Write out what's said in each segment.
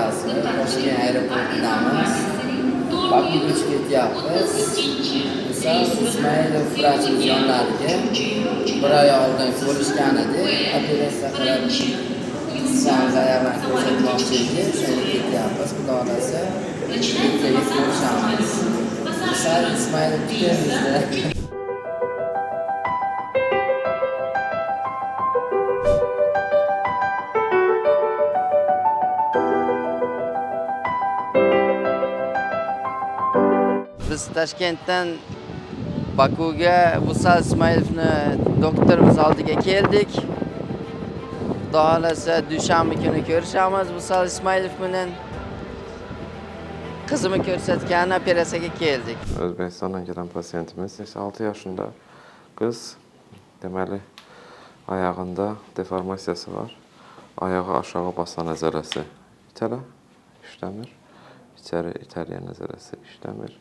rasmi Toshkent aeroportidamiz. Bakuga uchib ketyapmiz. Misol Ismailov vrachimiz yonlariga bir oy oldin ko'rishgan edi. Operatsiya qilib sog'liq ayollarni ko'rsatmoqchi edi. Shunga ketyapmiz. Xudo xolasa ertaga ko'rishamiz. Misol Ismailov kutyapmiz. Biz Toshkentdan Bakuga Vusal Ismailovni doktorimiz oldiga keldik. Xudo xolasa dushanba kuni ko'rishamiz Vusal Ismailov bilan. Qizimni ko'rsatgan operatsiyaga keldik. O'zbekistondan kelgan pasiyentimiz 6 yoshında qiz, deməli ayağında deformasiyası var. Ayağı aşağı basan əzələsi itələ işləmir. İçəri itələyən əzələsi işləmir.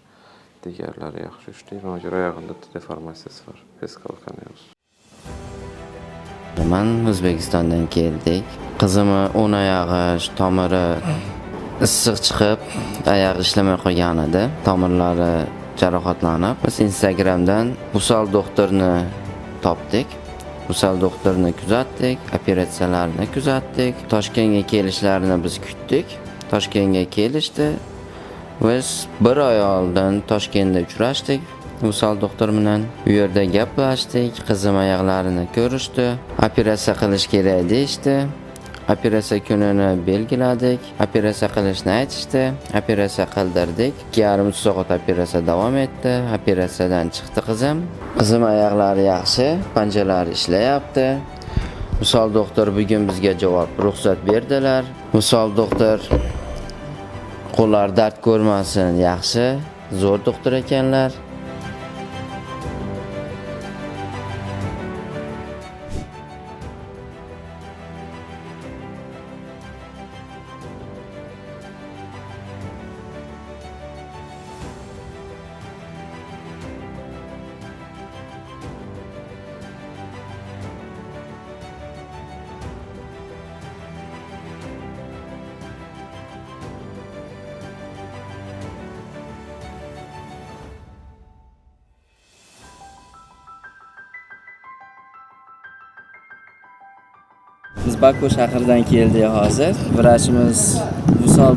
Digərləri yaxşı işləyir. Ona görə ayağında deformasiyası var. Peskalkaniyoz. Ben O'zbekistondan keldik. Qizimni o'ng oyog'i tomiri issiq chiqib, oyog'i ishlamay qolgan edi. Tomirlari jarohatlanib, biz Instagramdan Vusal doktorni topdik. Vusal doktorni kuzatdik, operatsiyalarni kuzatdik. Toshkentga kelishlarini biz kutdik. Toshkentga kelishdi. Biz bir oy oldin Toshkentda uchrashdik. Vusal doktor bilan u yerda gaplashdik. Qizim oyoqlarini ko'rishdi. Operatsiya qilish kerak deyishdi. Operatsiya kunini belgiladik. Operatsiya qilishni aytishdi. Operatsiya qildirdik. 2,5 soat operatsiya davom etdi. Operatsiyadan chiqdi qizim. Qizim oyoqlari yaxshi, panjalari ishlayapti. Vusal doktor bugun bizga javob ruxsat berdilar. Vusal doktor qo'llar dard ko'rmasin, yaxshi, zo'r doktor ekanlar. Biz Baku shahridan keldik hozir. Vrachimiz Vusal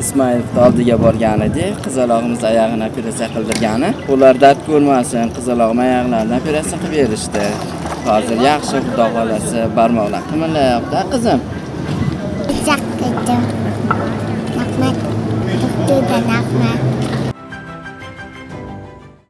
Ismailovning oldiga borgan edi. Qizalog'imiz oyog'ini operatsiya qildirgani. Ular dard ko'rmasin, qizalog'im oyoqlarini operatsiya qilib berishdi. Hozir yaxshi, xudo xolasa, barmoqlar qimirlayapti, qizim. Rahmat. Doktordan rahmat.